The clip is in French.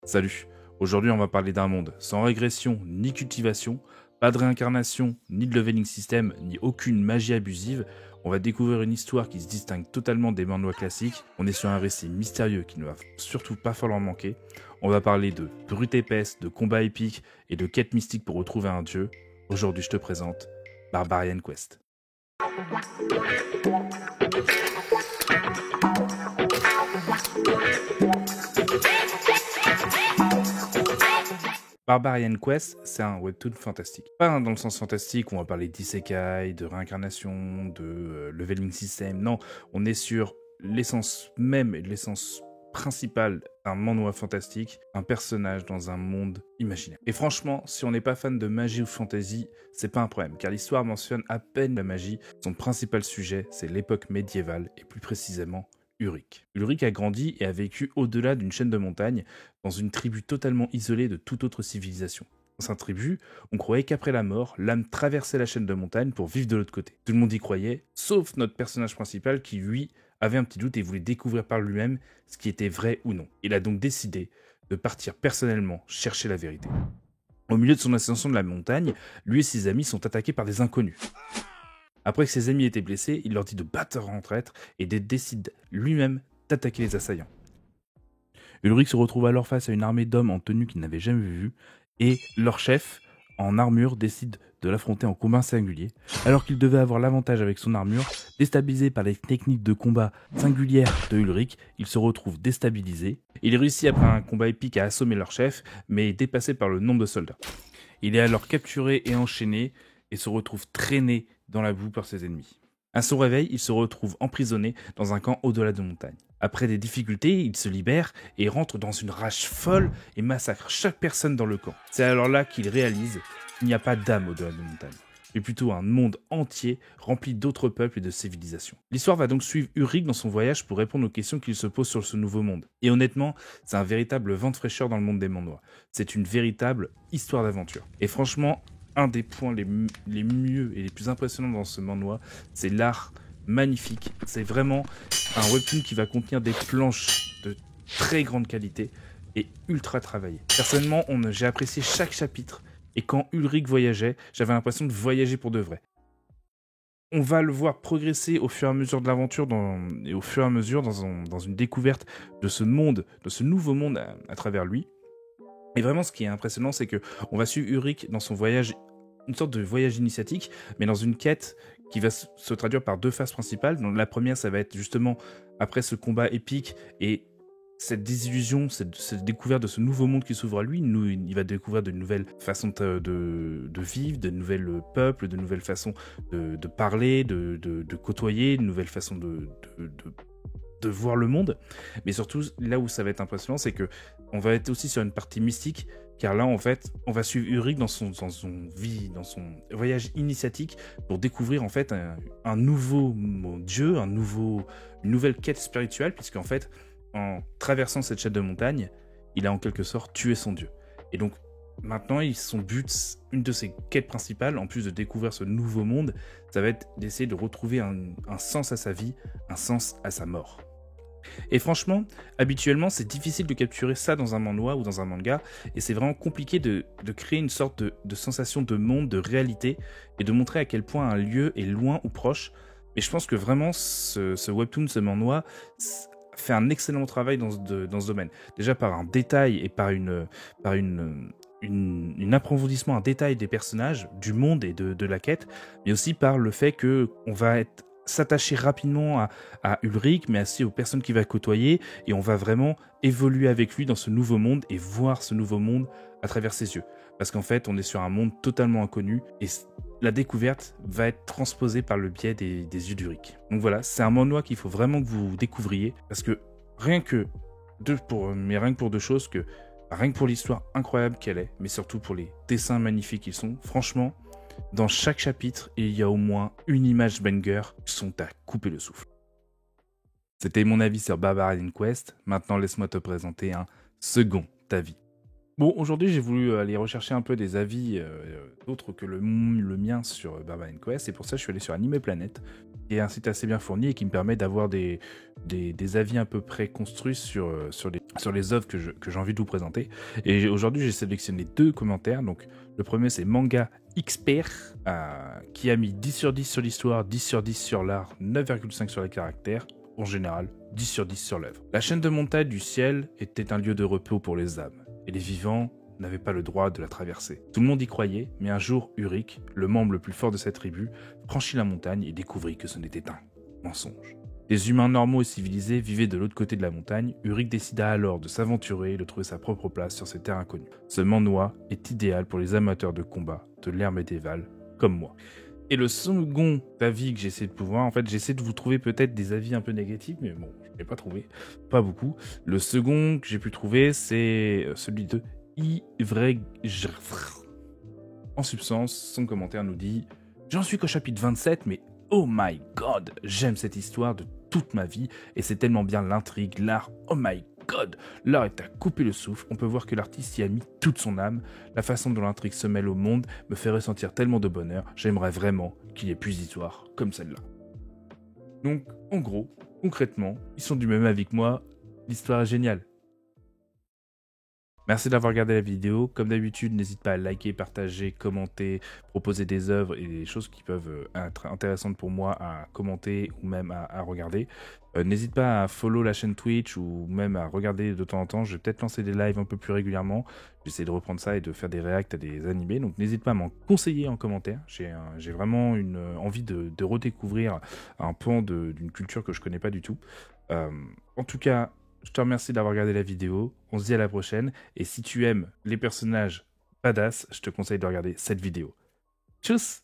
Salut, aujourd'hui on va parler d'un monde sans régression ni cultivation, pas de réincarnation, ni de leveling system, ni aucune magie abusive. On va découvrir une histoire qui se distingue totalement des manhwas classiques. On est sur un récit mystérieux qui ne va surtout pas falloir manquer. On va parler de brute épaisse, de combats épiques et de quêtes mystiques pour retrouver un dieu. Aujourd'hui je te présente Barbarian Quest. Barbarian Quest, c'est un webtoon fantastique. Pas dans le sens fantastique où on va parler d'isekai, de réincarnation, de leveling system. Non, on est sur l'essence même et l'essence principale d'un manhwa fantastique, un personnage dans un monde imaginaire. Et franchement, si on n'est pas fan de magie ou fantasy, c'est pas un problème, car l'histoire mentionne à peine la magie. Son principal sujet, c'est l'époque médiévale, et plus précisément Ulric. Ulric a grandi et a vécu au-delà d'une chaîne de montagnes, dans une tribu totalement isolée de toute autre civilisation. Dans sa tribu, on croyait qu'après la mort, l'âme traversait la chaîne de montagnes pour vivre de l'autre côté. Tout le monde y croyait, sauf notre personnage principal qui, lui, avait un petit doute et voulait découvrir par lui-même ce qui était vrai ou non. Il a donc décidé de partir personnellement chercher la vérité. Au milieu de son ascension de la montagne, lui et ses amis sont attaqués par des inconnus. Après que ses amis étaient blessés, il leur dit de battre en traître et décide lui-même d'attaquer les assaillants. Ulric se retrouve alors face à une armée d'hommes en tenue qu'il n'avait jamais vue, et leur chef, en armure, décide de l'affronter en combat singulier. Alors qu'il devait avoir l'avantage avec son armure, déstabilisé par les techniques de combat singulières de Ulric, il se retrouve déstabilisé. Il réussit après un combat épique à assommer leur chef, mais est dépassé par le nombre de soldats. Il est alors capturé et enchaîné, et se retrouve traîné dans la boue par ses ennemis. À son réveil, il se retrouve emprisonné dans un camp au-delà de montagne. Après des difficultés, il se libère et rentre dans une rage folle et massacre chaque personne dans le camp. C'est alors là qu'il réalise qu'il n'y a pas d'âme au-delà de montagne, mais plutôt un monde entier rempli d'autres peuples et de civilisations. L'histoire va donc suivre Ulric dans son voyage pour répondre aux questions qu'il se pose sur ce nouveau monde. Et honnêtement, c'est un véritable vent de fraîcheur dans le monde des manhwas. C'est une véritable histoire d'aventure. Et franchement, un des points les mieux et les plus impressionnants dans ce manhwa, c'est l'art magnifique. C'est vraiment un webtoon qui va contenir des planches de très grande qualité et ultra travaillées. Personnellement, j'ai apprécié chaque chapitre et quand Ulric voyageait, j'avais l'impression de voyager pour de vrai. On va le voir progresser au fur et à mesure de l'aventure et au fur et à mesure dans une découverte de ce monde, de ce nouveau monde à travers lui. Et vraiment, ce qui est impressionnant, c'est que on va suivre Ulric dans son voyage, une sorte de voyage initiatique, mais dans une quête qui va se traduire par deux phases principales. Donc, la première, ça va être justement après ce combat épique et cette désillusion, cette découverte de ce nouveau monde qui s'ouvre à lui. Il va découvrir de nouvelles façons de vivre, de nouvelles peuples, de nouvelles façons de parler, de côtoyer, de nouvelles façons de voir le monde. Mais surtout, là où ça va être impressionnant, c'est que on va être aussi sur une partie mystique, car là, en fait, on va suivre Ulric dans son voyage initiatique pour découvrir, en fait, un nouveau dieu, une nouvelle quête spirituelle, puisqu'en fait, en traversant cette chaîne de montagne, il a en quelque sorte tué son dieu. Et donc, maintenant, son but, une de ses quêtes principales, en plus de découvrir ce nouveau monde, ça va être d'essayer de retrouver un sens à sa vie, un sens à sa mort. Et franchement, habituellement, c'est difficile de capturer ça dans un manhwa ou dans un manga, et c'est vraiment compliqué de créer une sorte de sensation de monde, de réalité, et de montrer à quel point un lieu est loin ou proche. Mais je pense que vraiment, ce webtoon, ce manhwa, fait un excellent travail dans ce domaine. Déjà par un détail et par un approfondissement, un détail des personnages, du monde et de la quête, mais aussi par le fait qu'on va s'attacher rapidement à Ulric, mais aussi aux personnes qu'il va côtoyer, et on va vraiment évoluer avec lui dans ce nouveau monde et voir ce nouveau monde à travers ses yeux. Parce qu'en fait, on est sur un monde totalement inconnu, et la découverte va être transposée par le biais des yeux d'Ulric. Donc voilà, c'est un manhwa qu'il faut vraiment que vous découvriez, parce que rien que pour deux choses, rien que pour l'histoire incroyable qu'elle est, mais surtout pour les dessins magnifiques qu'ils sont, franchement, dans chaque chapitre, il y a au moins une image banger qui sont à couper le souffle. C'était mon avis sur Barbarian Quest. Maintenant, laisse-moi te présenter un second avis. Bon, aujourd'hui, j'ai voulu aller rechercher un peu des avis autres que le mien sur Barbarian Quest, et pour ça, je suis allé sur Anime Planet, qui est un site assez bien fourni et qui me permet d'avoir des avis à peu près construits sur les sur les œuvres que j'ai envie de vous présenter. Et aujourd'hui, j'ai sélectionné 2 commentaires. Donc, le premier, c'est Manga Expert, qui a mis 10 sur 10 sur l'histoire, 10 sur 10 sur l'art, 9,5 sur les caractères. En général, 10 sur 10 sur l'œuvre. La chaîne de montagne du ciel était un lieu de repos pour les âmes, et les vivants n'avaient pas le droit de la traverser. Tout le monde y croyait, mais un jour, Uric, le membre le plus fort de cette tribu, franchit la montagne et découvrit que ce n'était un mensonge. Les humains normaux et civilisés vivaient de l'autre côté de la montagne. Uric décida alors de s'aventurer et de trouver sa propre place sur ces terres inconnues. Ce Mannois est idéal pour les amateurs de combat de l'ère médiévale, comme moi. Et le second avis que j'essaie de pouvoir, en fait, j'essaie de vous trouver peut-être des avis un peu négatifs, mais bon, je ne l'ai pas trouvé, pas beaucoup. Le second que j'ai pu trouver, c'est celui de Ivrej. En substance, son commentaire nous dit « J'en suis qu'au chapitre 27, mais oh my god, j'aime cette histoire de toute ma vie, et c'est tellement bien l'intrigue, l'art, oh my god, l'art est à couper le souffle, on peut voir que l'artiste y a mis toute son âme, la façon dont l'intrigue se mêle au monde me fait ressentir tellement de bonheur, j'aimerais vraiment qu'il y ait plus d'histoires comme celle-là. » Donc, en gros, concrètement, ils sont du même avis que moi, l'histoire est géniale. Merci d'avoir regardé la vidéo. Comme d'habitude, n'hésite pas à liker, partager, commenter, proposer des œuvres et des choses qui peuvent être intéressantes pour moi à commenter ou même à regarder. N'hésite pas à follow la chaîne Twitch ou même à regarder de temps en temps. Je vais peut-être lancer des lives un peu plus régulièrement. J'essaie de reprendre ça et de faire des reacts à des animés. Donc n'hésite pas à m'en conseiller en commentaire. J'ai vraiment une envie de redécouvrir un pan d'une culture que je connais pas du tout. En tout cas, je te remercie d'avoir regardé la vidéo, on se dit à la prochaine, et si tu aimes les personnages badass, je te conseille de regarder cette vidéo. Tchuss!